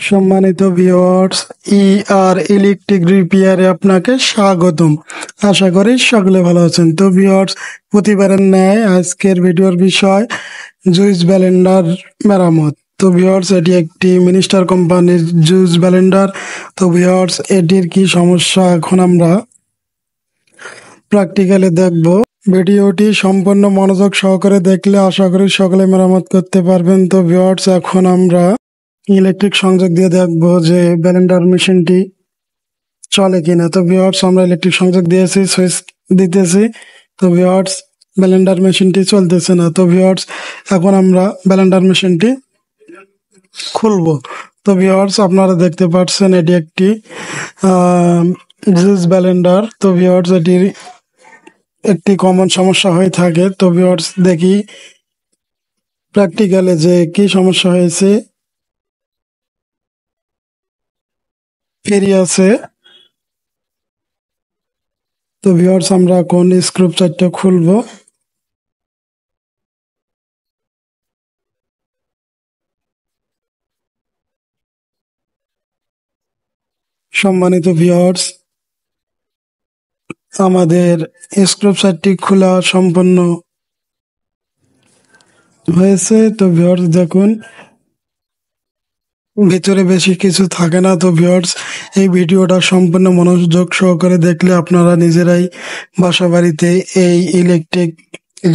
সম্মানিত viewers, electric রিপেয়ারে আপনাকে স্বাগতম। আশা করি সকলে ভালো আছেন। তো ভিউয়ার্স, প্রতিবারের ন্যায় আজকের ভিডিওর বিষয় জুইস ব্লেন্ডার মেরামত। তো ভিউয়ার্স, এটি একটি মিনিস্টার কোম্পানির জুইস ব্লেন্ডার। তো ভিউয়ার্স, এটির কি সমস্যা এখন আমরা প্র্যাকটিক্যালি দেখব। ভিডিওটি সম্পূর্ণ মনোযোগ সহকারে দেখলে আশা করি সকলে মেরামত করতে পারবেন। তো ভিউয়ার্স, এখন আমরা ইলেকট্রিক সংযোগ দিয়ে দেখবো যে ব্লেন্ডার মেশিনটি চলে কিনা। তো ভিউয়ার্স, আমরা ইলেকট্রিক সংযোগ দিয়েছি, সুইচ দিতেছি। তো ভিউয়ার্স, ব্লেন্ডার মেশিনটি চলতেছে না। তো ভিউয়ার্স, এখন আমরা ব্লেন্ডার মেশিনটি খুলবো। তো ভিউয়ার্স, আপনারা দেখতে পাচ্ছেন এটি একটি জুস ব্লেন্ডার। তো ভিউয়ার্স, এটির একটি কমন সমস্যা হয়ে থাকে। তো ভিউয়ার্স, দেখি প্র্যাকটিক্যালে যে কি সমস্যা হয়েছে। ফেরি আছে। তো ভিউয়ার্স, আমরা কোন স্ক্রু চারটা খুলবো। সম্মানিত ভিউয়ার্স, আমাদের স্ক্রু চারটি খোলা সম্পন্ন হয়েছে। তো ভিউয়ার্স, দেখুন ভিতরে বেশি কিছু থাকে না। তো ভিউয়ার্স, এই ভিডিওটা সম্পূর্ণ মনোযোগ সহকারে দেখলে আপনারা নিজেরাই বাসা বাড়িতে এই ইলেকট্রিক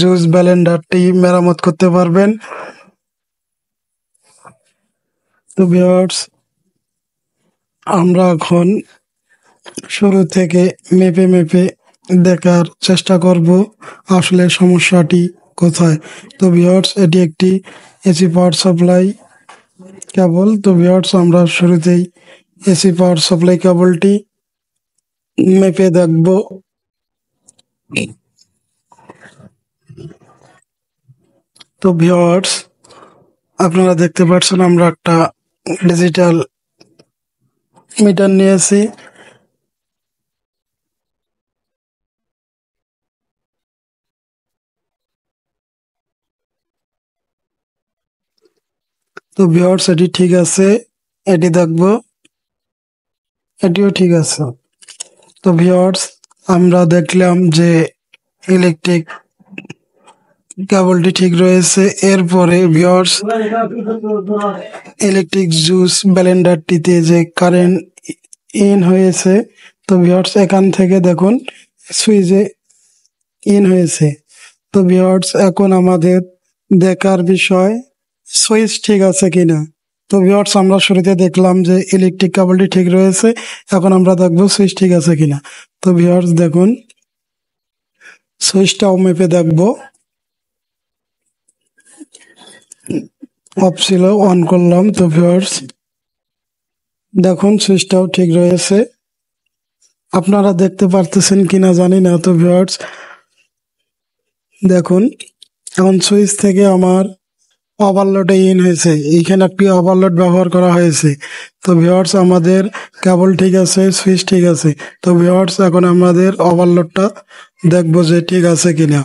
জুস ব্লেন্ডারটি মেরামত করতে পারবেন। তো ভিউয়ার্স, আমরা এখন শুরু থেকে মেপে মেপে দেখার চেষ্টা করব আসলে সমস্যাটি কোথায়। তো ভিউয়ার্স, এটি একটি এসি পাওয়ার সাপ্লাই কেবল। তো ভিউয়ার্স, আমরা শুরুতেই এসি পাওয়ার সাপ্লাই কেবলটি মেপে দেখব। তো ভিউয়ার্স, আপনারা দেখতে পাচ্ছেন আমরা একটা ডিজিটাল মিটার নিয়েছি। তো ভিউয়ার্স, এটি ঠিক আছে, এটি দেখব, এটিও ঠিক আছে। তো ভিউয়ার্স, আমরা দেখলাম যে ইলেকট্রিক কেবলটি ঠিক রয়েছে। এরপরে ভিউয়ার্স, ইলেকট্রিক জুস ব্লেন্ডারটিতে যে কারেন্ট ইন হয়েছে। তো ভিউয়ার্স, এখান থেকে দেখুন সুইচে ইন হয়েছে। তো ভিউয়ার্স, এখন আমাদের দেখার বিষয় সুইচ ঠিক আছে কিনা। তো ভিউয়ার্স, আমরা শুরুতে দেখলাম যে ইলেকট্রিক কেবলটি ঠিক রয়েছে। এখন আমরা দেখবো সুইচ ঠিক আছে কিনা। তো ভিউয়ার্স, দেখুন সুইচটাও মেপে দেখবো। অফ ছিল, অন করলাম। তো ভিউয়ার্স, দেখুন সুইচটাও ঠিক রয়েছে। আপনারা দেখতে পারতেছেন কিনা জানি না। তো ভিউয়ার্স, দেখুন এখন সুইচ থেকে আমার ওভারলোডে ইন হয়েছে। এইখানে একটি ওভারলোড ব্যবহার করা হয়েছে। তো ভিউয়ার্স, আমাদের কেবল ঠিক আছে, সুইচ ঠিক আছে। তো ভিউয়ার্স, এখন আমাদের ওভারলোডটা দেখবো যে ঠিক আছে কিনা।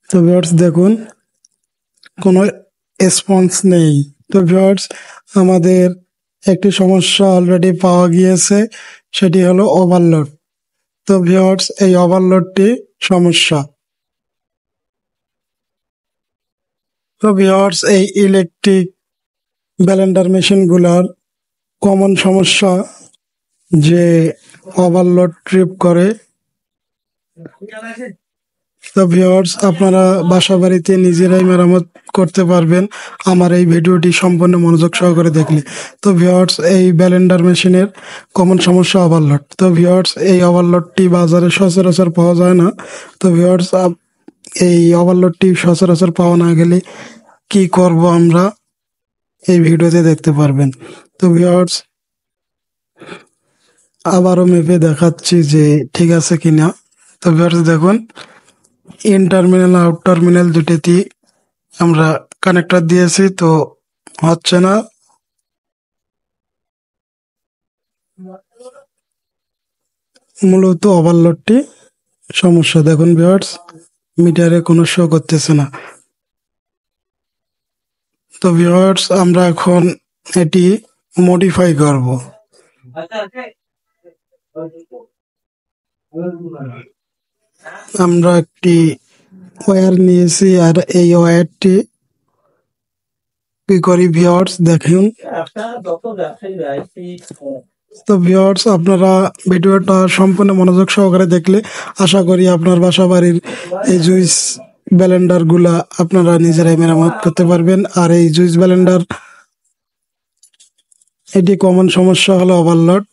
তো ভিউয়ার্স, দেখুন কোনো রেসপন্স নেই। তো ভিউয়ার্স, আমাদের একটি সমস্যা অলরেডি পাওয়া গিয়েছে, সেটি হলো ওভারলোড। তো ভিউয়ার্স, এই ওভারলোডটি সমস্যা। তো ভিউয়ার্স, এই ইলেকট্রিক ব্লেন্ডার মেশিনগুলোর কমন সমস্যা যে ওভারলোড ট্রিপ করে। তো ভিউয়ার্স, আপনারা বাসা বাড়িতে নিজেরাই মেরামত করতে পারবেন আমার এই ভিডিওটি সম্পূর্ণ মনোযোগ সহকারে দেখলে। তো ভিউয়ার্স, এই ব্লেন্ডার মেশিনের কমন সমস্যা ওভারলোড। তো ভিউয়ার্স, এই ওভারলোডটি বাজারে সচরাচর পাওয়া যায় না। তো ভিউয়ার্স, এই ওভারলোডটি সচরাচর পাওয়া না গেলে কি করব আমরা এই ভিডিওতে দেখতে পারবেন। তো ভিউয়ার্স, আবারও মেপে দেখাচ্ছি যে ঠিক আছে কিনা। তো ভিউয়ার্স, দেখুন ইন টার্মিনাল আউট টার্মিনাল দুটোতেই আমরা কানেক্টর দিয়েছি, তো হচ্ছে না। মূলত ওভারলোডটি সমস্যা। দেখুন ভিউয়ার্স, মিটারে কোনো শো করতেছে না। তো ভিউয়ার্স, আমরা এখন এটি মডিফাই করব। আমরা একটি ওয়্যার নিয়েছি আর এই ওয়্যারটি কি করি ভিউয়ার্স দেখুন। তো ভিউয়ার্স আপনারা ভিডিওটা সম্পূর্ণ মনোযোগ সহকারে দেখলে আশা করি আপনার বাসা বাড়ির এই জুইস ব্লেন্ডার গুলা আপনারা নিজেরাই মেরামত করতে পারবেন। আর এই জুইস ব্লেন্ডার এটি কমন সমস্যা হলো ওভারলোড।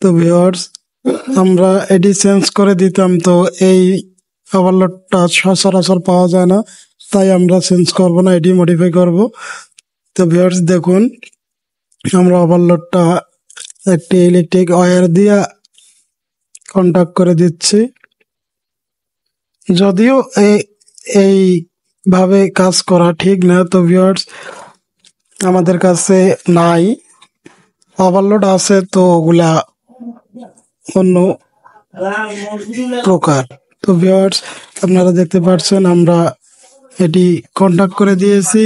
তো ভিউয়ার্স আমরা এটি চেঞ্জ করে দিতাম, তো এই ওভারলোডটা সচরাচর পাওয়া যায় না, তাই আমরা চেঞ্জ করব না, এটি মডিফাই করব। তো ভিউয়ার্স দেখুন আমরা ওভারলোডটা একটি ইলেকট্রিক ওয়্যার দিয়ে কন্টাক্ট করে দিচ্ছি। যদিও এইভাবে কাজ করা ঠিক না, তো ভিউয়ার্স আমাদের কাছে নাই, ওভারলোড আছে তো ওগুলা অন্য প্রকার। তো ভিউয়ার্স আপনারা দেখতে পাচ্ছেন আমরা এটি কন্টাক্ট করে দিয়েছি।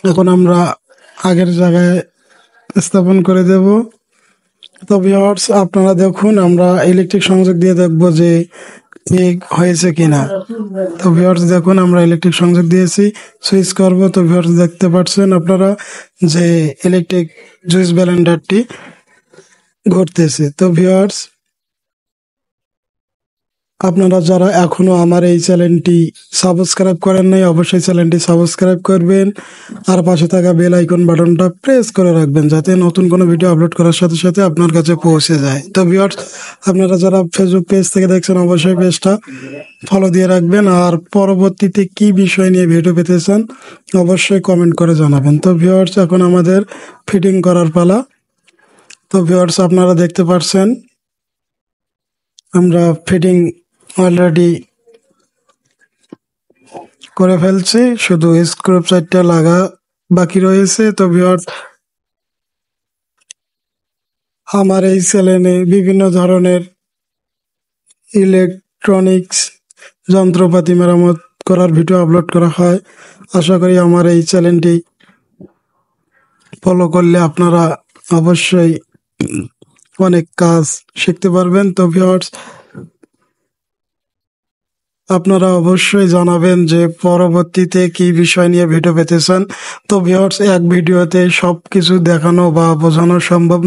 এখন আমরা আগের জায়গায় স্থাপন করে দেব। তো ভিউয়ার্স আপনারা দেখুন আমরা ইলেকট্রিক সংযোগ দিয়ে দেখব যে ঠিক হয়েছে কিনা। তো ভিউয়ার্স দেখুন আমরা ইলেকট্রিক সংযোগ দিয়েছি, সুইচ করব। তো ভিউয়ার্স দেখতে পাচ্ছেন আপনারা যে ইলেকট্রিক জুইস ব্লেন্ডারটি ঘুরতেছে। তো ভিউয়ার্স আপনারা যারা এখনো আমার এই চ্যানেলটি সাবস্ক্রাইব করেন নাই অবশ্যই চ্যানেলটি সাবস্ক্রাইব করবেন আর পাশে থাকা বেল আইকন বাটনটা প্রেস করে রাখবেন যাতে নতুন কোনো ভিডিও আপলোড করার সাথে সাথে আপনার কাছে পৌঁছে যায়। তো ভিউয়ার্স আপনারা যারা ফেসবুক পেজ থেকে দেখছেন অবশ্যই পেজটা ফলো দিয়ে রাখবেন আর পরবর্তীতে কি বিষয় নিয়ে ভিডিও পেতে চান অবশ্যই কমেন্ট করে জানাবেন। তো ভিউয়ার্স এখন আমাদের ফিটিং করার পালা। তো ভিউয়ার্স আপনারা দেখতে পাচ্ছেন আমরা ফিটিং অলরেডি করে ফেলছি, শুধু স্ক্রু সাইডটা লাগা বাকি রয়েছে। তো ভিউয়ার্স আমার এই চ্যানেলে বিভিন্ন ধরনের ইলেকট্রনিক্স যন্ত্রপাতি মেরামত করার ভিডিও আপলোড করা হয়। আশা করি আমার এই চ্যানেলটি ফলো করলে আপনারা অবশ্যই অনেক কাজ শিখতে পারবেন। তো ভিউয়ার্স আপনারা অবশ্যই জানাবেন যে পরবর্তীতে কি বিষয় নিয়ে ভিডিও পেতে চান। তো ভিউয়ার্স এক ভিডিওতে সবকিছু দেখানো বা বোঝানো সম্ভব